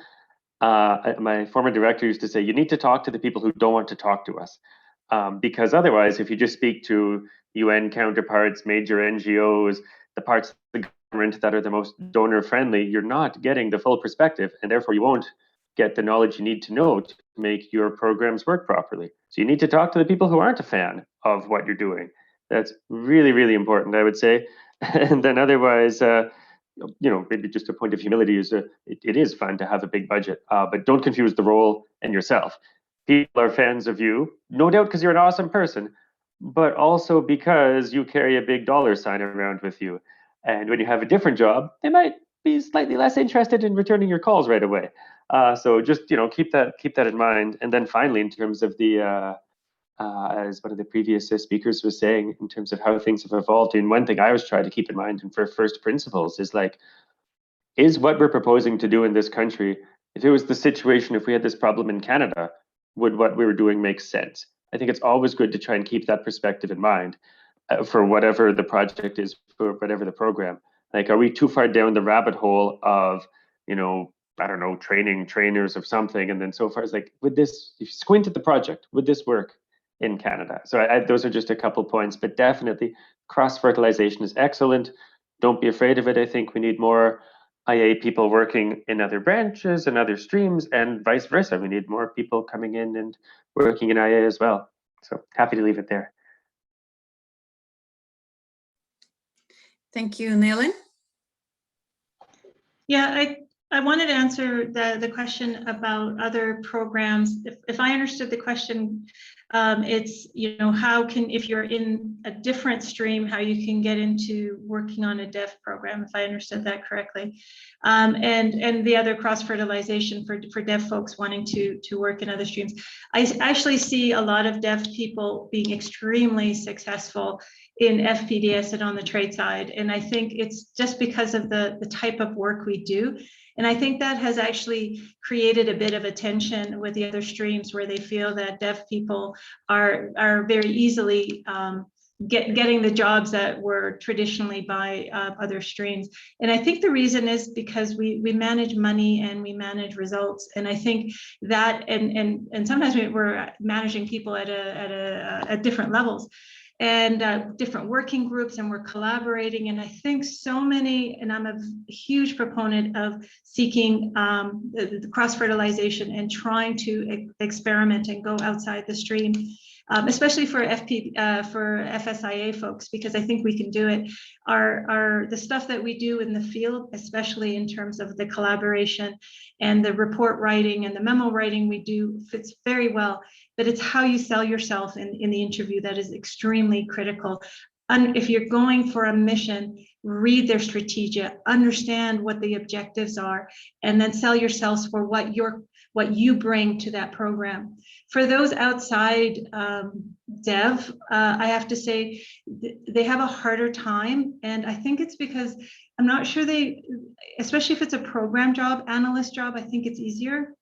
My former director used to say, you need to talk to the people who don't want to talk to us. Because otherwise, if you just speak to UN counterparts, major NGOs, the parts of the government that are the most donor-friendly, you're not getting the full perspective, and therefore you won't get the knowledge you need to know to make your programs work properly. So you need to talk to the people who aren't a fan of what you're doing. That's really, really important, I would say. And then otherwise, you know, maybe just a point of humility is it is fun to have a big budget, but don't confuse the role and yourself. People are fans of you, no doubt because you're an awesome person, but also because you carry a big dollar sign around with you. And when you have a different job, they might be slightly less interested in returning your calls right away. So just, you know, keep that in mind. And then finally, in terms of the as one of the previous speakers was saying, in terms of how things have evolved, and one thing I always try to keep in mind, and for first principles, is like, is what we're proposing to do in this country, if it was the situation, if we had this problem in Canada, would what we were doing make sense? I think it's always good to try and keep that perspective in mind for whatever the project is, for whatever the program. Like, are we too far down the rabbit hole of, you know, I don't know, training trainers of something, and then so far it's like, would this, if you squint at the project, would this work in Canada? So those are just a couple points, but definitely cross-fertilization is excellent. Don't be afraid of it. I think we need more IA people working in other branches and other streams, and vice versa. We need more people coming in and working in IA as well. So happy to leave it there. Thank you, Nayland. Yeah, I wanted to answer the question about other programs. If I understood the question, it's, you know, how can, if you're in a different stream, how you can get into working on a dev program, if I understood that correctly. And the other cross-fertilization for dev folks wanting to work in other streams. I actually see a lot of dev people being extremely successful in FPDS and on the trade side. And I think it's just because of the type of work we do. And I think that has actually created a bit of a tension with the other streams, where they feel that dev people are very easily getting the jobs that were traditionally by other streams. And I think the reason is because we manage money and we manage results. And I think that, and sometimes we're managing people at different levels and different working groups, and we're collaborating. And I think so many, and I'm a huge proponent of seeking the cross-fertilization and trying to experiment and go outside the stream, especially for FSIA folks, because I think we can do it. The stuff that we do in the field, especially in terms of the collaboration and the report writing and the memo writing we do, fits very well. But it's how you sell yourself in the interview that is extremely critical. And if you're going for a mission, read their strategia, understand what the objectives are, and then sell yourselves for what you bring to that program. For those outside dev, I have to say they have a harder time, and I think it's because I'm not sure especially if it's a program job, analyst job, I think it's easier.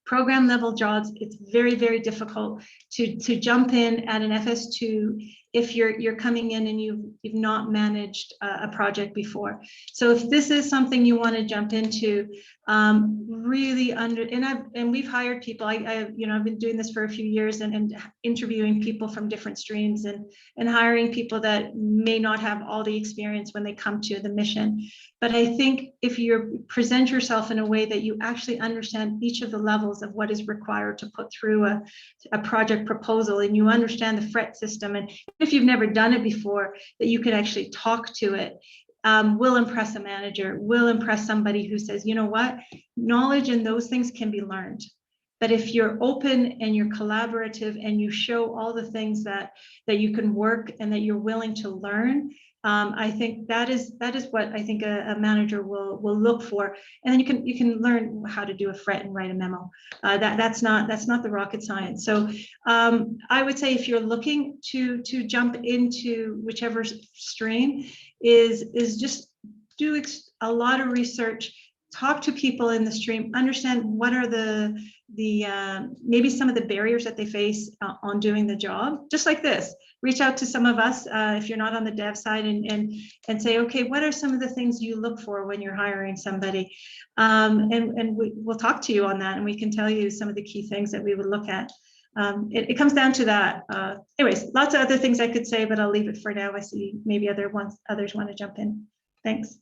Program level jobs, it's very, very difficult to jump in at an FS2 if you're coming in and you've not managed a project before. So if this is something you want to jump into, really and we've hired people. I've been doing this for a few years and interviewing people from different streams and hiring people that may not have all the experience when they come to the mission. But I think if you present yourself in a way that you actually understand each of the levels of what is required to put through a project proposal, and you understand the FRET system, and if you've never done it before, that you can actually talk to it, will impress a manager, will impress somebody who says, you know what, knowledge and those things can be learned. But if you're open and you're collaborative and you show all the things that you can work and that you're willing to learn, I think that is what I think a manager will look for. And then you can learn how to do a fret and write a memo. That's not the rocket science. So I would say if you're looking to jump into whichever stream, is just do a lot of research. Talk to people in the stream, understand what are the maybe some of the barriers that they face on doing the job. Just like this, reach out to some of us if you're not on the dev side and say, okay, what are some of the things you look for when you're hiring somebody? And we'll talk to you on that, and we can tell you some of the key things that we would look at. It comes down to that. Anyways, lots of other things I could say, but I'll leave it for now. I see maybe others want to jump in. Thanks.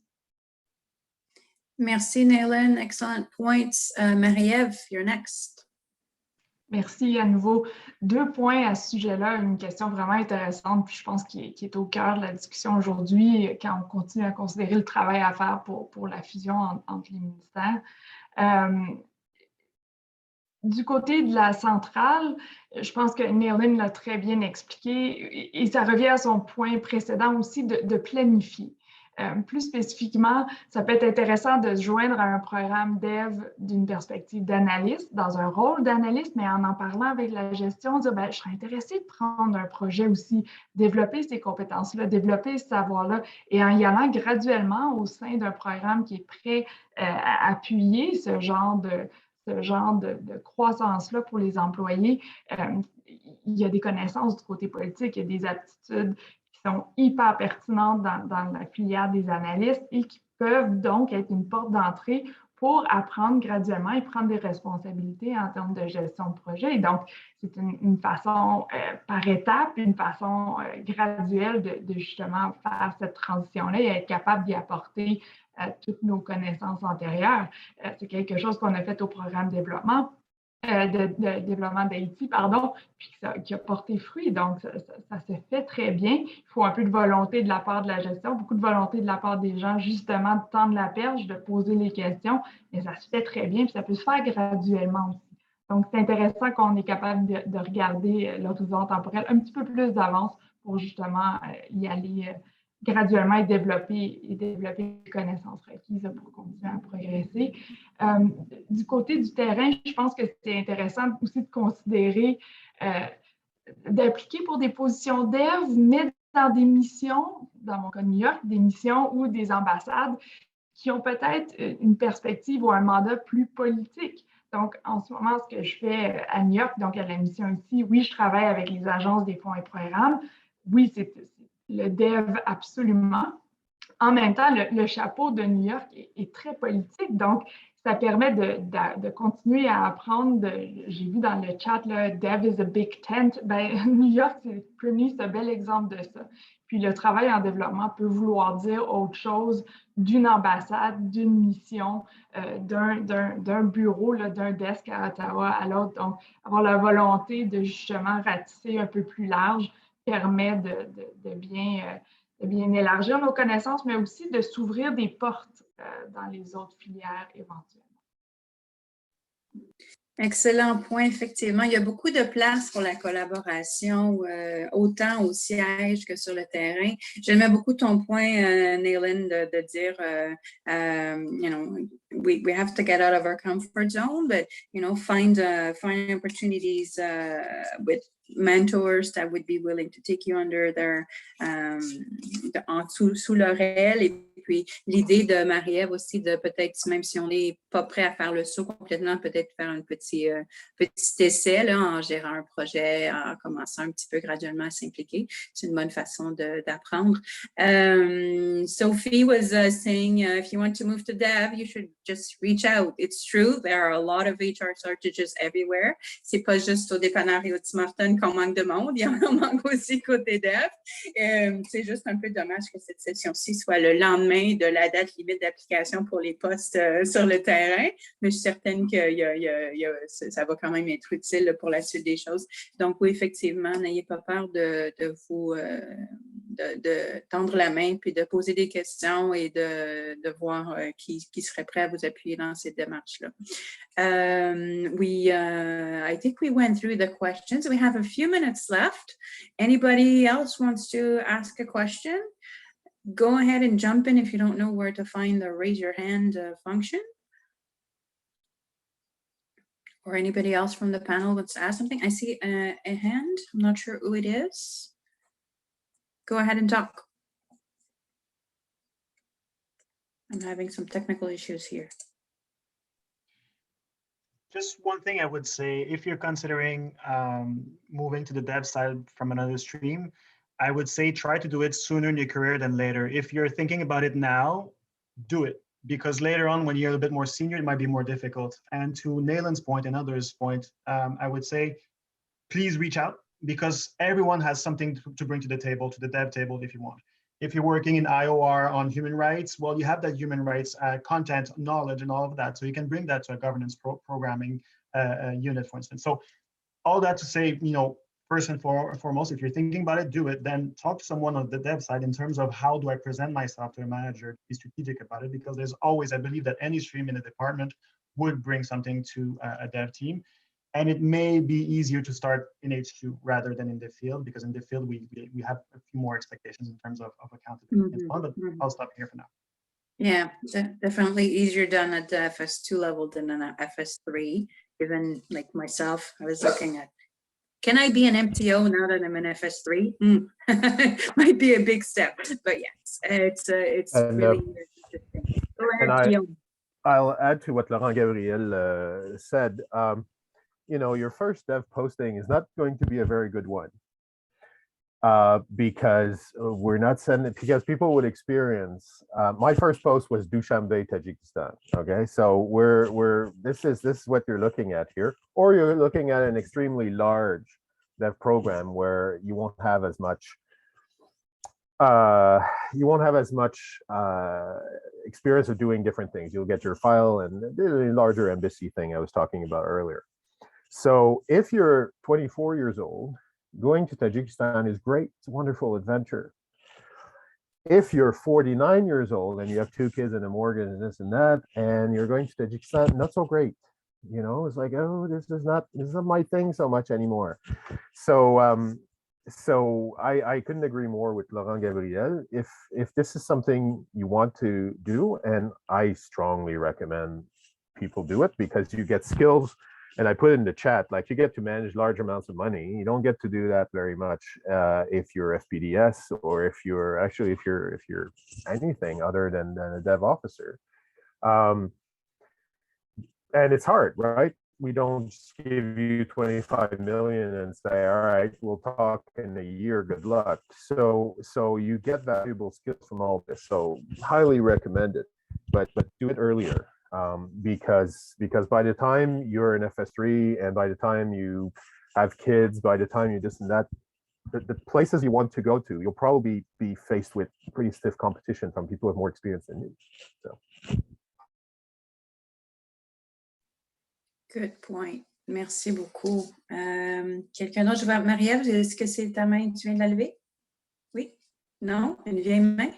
Merci, Nayland. Excellent points. Marie-Ève, you're next. Merci à nouveau. 2 points à ce sujet-là, une question vraiment intéressante, puis je pense qui est au cœur de la discussion aujourd'hui quand on continue à considérer le travail à faire pour la fusion entre les ministères. Du côté de la centrale, je pense que Nayland l'a très bien expliqué et ça revient à son point précédent aussi de planifier. Plus spécifiquement, ça peut être intéressant de se joindre à un programme dev d'une perspective d'analyste, dans un rôle d'analyste, mais en parlant avec la gestion, dire je serais intéressé de prendre un projet aussi, développer ces compétences-là, développer ce savoir-là, et en y allant graduellement au sein d'un programme qui est prêt à appuyer ce genre de croissance-là pour les employés. Il y a des connaissances du côté politique, il y a des aptitudes qui sont hyper pertinentes dans la filière des analystes et qui peuvent donc être une porte d'entrée pour apprendre graduellement et prendre des responsabilités en termes de gestion de projet. Et donc, c'est une façon par étape, une façon graduelle de justement faire cette transition-là et être capable d'y apporter toutes nos connaissances antérieures. C'est quelque chose qu'on a fait au programme développement d'Haïti, puis qui a porté fruit. Donc, ça se fait très bien. Il faut un peu de volonté de la part de la gestion, beaucoup de volonté de la part des gens, justement, de tendre la perche, de poser les questions, mais ça se fait très bien, puis ça peut se faire graduellement aussi. Donc, c'est intéressant qu'on est capable de regarder l'horizon temporel un petit peu plus d'avance pour justement y aller graduellement et développer les connaissances requises pour continuer à progresser. Du côté du terrain, je pense que c'est intéressant aussi de considérer d'appliquer pour des positions dev, mais dans des missions, dans mon cas de New York, des missions ou des ambassades qui ont peut-être une perspective ou un mandat plus politique. Donc, en ce moment, ce que je fais à New York, donc à la mission ici, oui, je travaille avec les agences des fonds et programmes. Oui, c'est le dev absolument. En même temps, le chapeau de New York est très politique, donc ça permet de continuer à apprendre. J'ai vu dans le chat, là, Dev is a big tent. New York, c'est un bel exemple de ça. Puis le travail en développement peut vouloir dire autre chose d'une ambassade, d'une mission, d'un bureau, d'un desk à Ottawa à l'autre. Donc, avoir la volonté de justement ratisser un peu plus large permet de bien élargir nos connaissances, mais aussi de s'ouvrir des portes dans les autres filières éventuellement. Excellent point, effectivement. Il y a beaucoup de place pour la collaboration, autant au siège que sur le terrain. J'aimais beaucoup ton point, Nayland, de dire, you know, we have to get out of our comfort zone, but, you know, find opportunities with mentors that would be willing to take you under their, sous leur aile. Et puis, l'idée de Marie-Ève aussi de peut-être, même si on n'est pas prêt à faire le saut complètement, peut-être faire un petit essai là, en gérant un projet, en commençant un petit peu graduellement à s'impliquer. C'est une bonne façon d'apprendre. Sophie was saying, if you want to move to dev, you should just reach out. It's true, there are a lot of HR shortages everywhere. C'est pas juste au dépanneur et au Tim Hortons qu'on manque de monde, il y en manque aussi côté dev. C'est juste un peu dommage que cette session-ci soit le lendemain de la date limite d'application pour les postes sur le terrain, mais je suis certaine que ça va quand même être utile pour la suite des choses. Donc oui, effectivement, n'ayez pas peur de de tendre la main, puis de poser des questions et de voir qui serait prêt à vous appuyer dans cette démarche-là. I think we went through the questions. We have a few minutes left. Anybody else wants to ask a question? Go ahead and jump in if you don't know where to find the raise your hand function. Or anybody else from the panel wants to ask something? I see a hand. I'm not sure who it is. Go ahead and talk. I'm having some technical issues here. Just one thing I would say, if you're considering moving to the dev side from another stream, I would say try to do it sooner in your career than later. If you're thinking about it now, do it. Because later on, when you're a bit more senior, it might be more difficult. And to Nayland's point and others' point, I would say, please reach out, because everyone has something to bring to the table, to the dev table, if you want. If you're working in IOR on human rights, well, you have that human rights content, knowledge, and all of that. So you can bring that to a governance programming unit, for instance. So all that to say, you know, first and foremost, if you're thinking about it, do it. Then talk to someone on the dev side in terms of how do I present myself to a manager, be strategic about it, because there's always, I believe that any stream in a department would bring something to a dev team. And it may be easier to start in HQ rather than in the field, because in the field, we have a few more expectations in terms of accountability and so on, but I'll stop here for now. Yeah, definitely easier done at the FS2 level than an FS3. Even like myself, I was looking at, can I be an MTO now that I'm an FS3? Might be a big step, but yes, it's really interesting. Go ahead, Guillaume. I'll add to what Laurent Gabriel said. You know, your first dev posting is not going to be a very good one because we're not sending, because people would experience. My first post was Dushanbe, Tajikistan. Okay, so this is what you're looking at here, or you're looking at an extremely large dev program where you won't have as much. Experience of doing different things. You'll get your file and the larger embassy thing I was talking about earlier. So if you're 24 years old, going to Tajikistan is great. It's a wonderful adventure. If you're 49 years old and you have 2 kids and a mortgage and this and that, and you're going to Tajikistan, not so great. You know, it's like, oh, this is not my thing so much anymore. So I couldn't agree more with Laurent Gabriel. If this is something you want to do, and I strongly recommend people do it, because you get skills. And I put it in the chat, like, you get to manage large amounts of money. You don't get to do that very much if you're FPDS, or if you're anything other than a dev officer. And it's hard, right? We don't just give you 25 million and say, all right, we'll talk in a year, good luck. So you get valuable skills from all this. So highly recommend it, but do it earlier. Because by the time you're an FS3 and by the time you have kids, by the time you this and that, the places you want to go to, you'll probably be faced with pretty stiff competition from people with more experience than you. So. Good point. Merci beaucoup. Quelqu'un d'autre? Marie-Ève, est-ce que c'est ta main? Tu viens de la lever? Oui? Non? Une vieille main?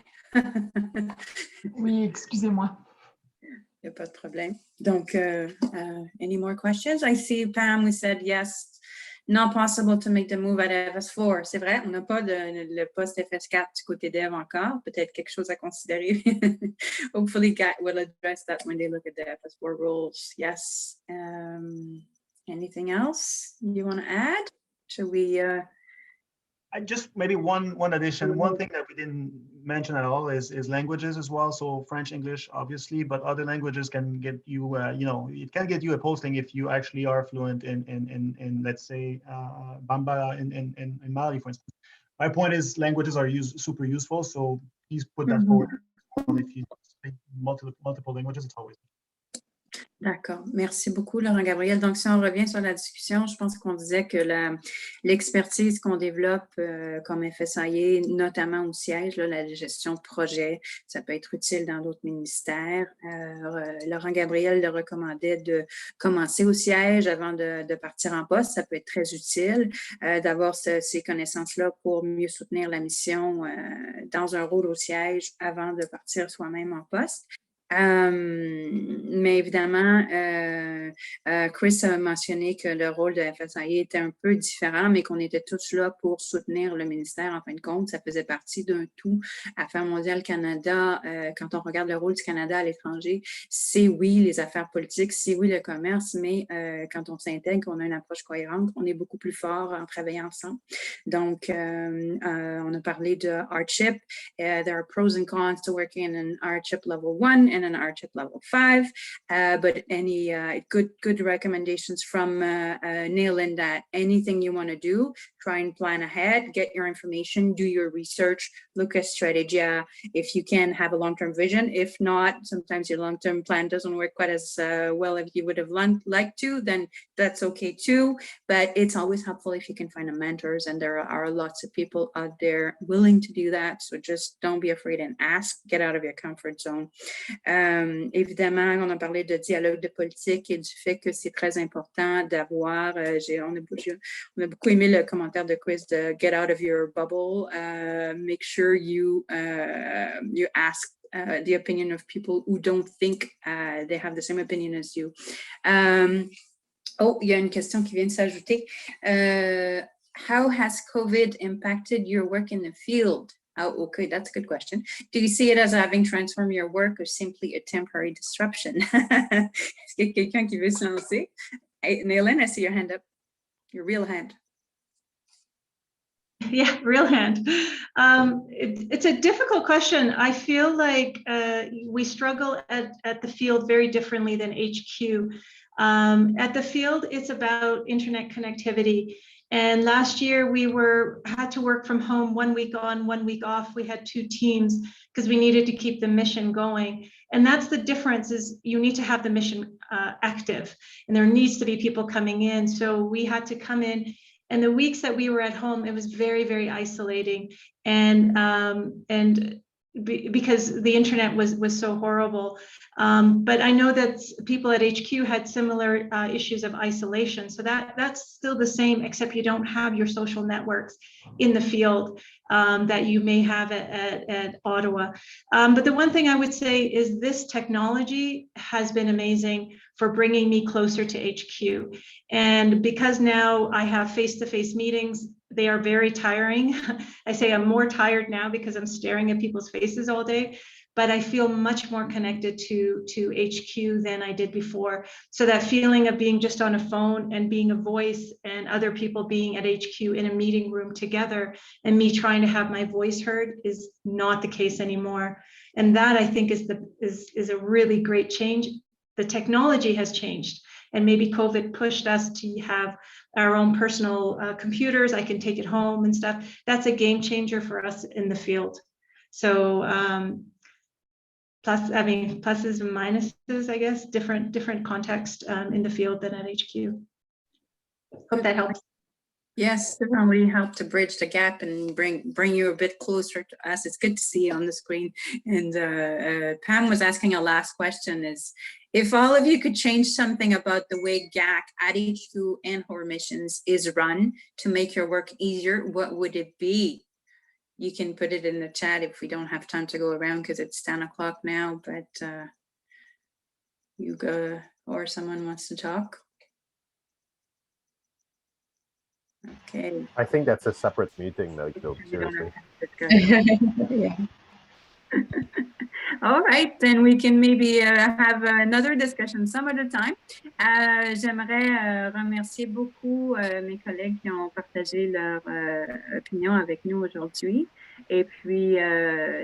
Oui, excusez-moi. Il n'y a pas de problème. Donc, any more questions? I see Pam, we said yes, not possible to make the move at FS4. C'est vrai, on n'a pas le poste FS4 du côté dev encore. Peut-être quelque chose à considérer. Hopefully, GAT will address that when they look at the FS4 rules. Yes. Anything else you want to add? Should we... I just maybe one addition. One thing that we didn't mention at all is languages as well. So French, English, obviously, but other languages can get you, it can get you a posting if you actually are fluent in let's say, Bambara in Mali, for instance. My point is languages are super useful. So please put that forward. If you speak multiple languages, it's always. D'accord. Merci beaucoup, Laurent Gabriel. Donc, si on revient sur la discussion, je pense qu'on disait que l'expertise qu'on développe comme FSIA, notamment au siège, là, la gestion de projet, ça peut être utile dans d'autres ministères. Laurent Gabriel le recommandait de commencer au siège avant de partir en poste. Ça peut être très utile d'avoir ces connaissances-là pour mieux soutenir la mission dans un rôle au siège avant de partir soi-même en poste. Mais évidemment, Chris a mentionné que le rôle de FSIA était un peu différent, mais qu'on était tous là pour soutenir le ministère. En fin de compte, ça faisait partie d'un tout. Affaires mondiales Canada, quand on regarde le rôle du Canada à l'étranger, c'est oui les affaires politiques, c'est oui le commerce, mais quand on s'intègre, on a une approche cohérente, on est beaucoup plus fort en travaillant ensemble. Donc, on a parlé de hardship. There are pros and cons to working in an hardship level 1 and an hardship level 5, but any good recommendations from Nayland that anything you want to do, try and plan ahead, get your information, do your research, look at strategy. If you can have a long-term vision. If not, sometimes your long-term plan doesn't work quite as well as you would have liked to, then that's okay too. But it's always helpful if you can find a mentors, and there are lots of people out there willing to do that. So just don't be afraid and ask, get out of your comfort zone. Évidemment, on a parlé de dialogue de politique et du fait que c'est très important d'avoir, on a beaucoup aimé le commentaire de Chris de get out of your bubble, make sure you ask the opinion of people who don't think they have the same opinion as you. Oh, il y a une question qui vient de s'ajouter. How has COVID impacted your work in the field? Oh, okay, that's a good question. Do you see it as having transformed your work or simply a temporary disruption? Est-ce qu'il y a quelqu'un qui veut se lancer? Hey, Nayland, I see your hand up, your real hand. Yeah, real hand. It's a difficult question. I feel like we struggle at the field very differently than HQ. At the field, it's about internet connectivity. And last year we had to work from home 1 week on, 1 week off. We had 2 teams because we needed to keep the mission going. And that's the difference, is you need to have the mission active, and there needs to be people coming in. So we had to come in, and the weeks that we were at home, it was very, very isolating. And because the internet was so horrible. But I know that people at HQ had similar issues of isolation. So that's still the same, except you don't have your social networks in the field that you may have at Ottawa. But the one thing I would say is this technology has been amazing for bringing me closer to HQ. And because now I have face-to-face meetings, they are very tiring. I say I'm more tired now because I'm staring at people's faces all day, but I feel much more connected to HQ than I did before. So that feeling of being just on a phone and being a voice, and other people being at HQ in a meeting room together, and me trying to have my voice heard, is not the case anymore. And that, I think, is a really great change. The technology has changed, and maybe COVID pushed us to have our own personal computers. I can take it home and stuff. That's a game changer for us in the field. So pluses and minuses, I guess, different context in the field than at HQ. Hope that helps. Yes, definitely help to bridge the gap and bring you a bit closer to us. It's good to see you on the screen. And Pam was asking a last question, is if all of you could change something about the way GAC at HQ and HOR missions is run to make your work easier, what would it be? You can put it in the chat if we don't have time to go around, because it's 10 o'clock now, but you go, or someone wants to talk. Okay. I think that's a separate meeting, though, seriously. Yeah. All right, then we can maybe have another discussion some other time. J'aimerais remercier beaucoup mes collègues qui ont partagé leur opinion avec nous aujourd'hui. Et puis,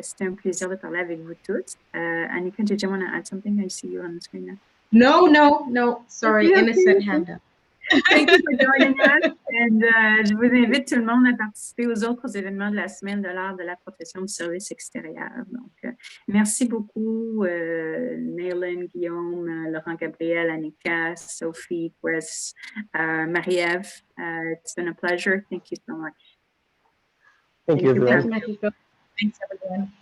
c'était un plaisir de parler avec vous tous. Annika, did you want to add something? I see you on the screen now. No. Sorry, innocent hand up. Thank you for joining us. And je vous invite tout le monde à participer aux autres événements de la semaine de l'art de la profession du service extérieur. Donc, merci beaucoup, Nayland, Guillaume, Laurent Gabriel, Annika, Sophie, Chris, Marie-Ève. It's been a pleasure. Thank you so much. Thank you, everyone. Thank you, Matthew. Thanks, everyone.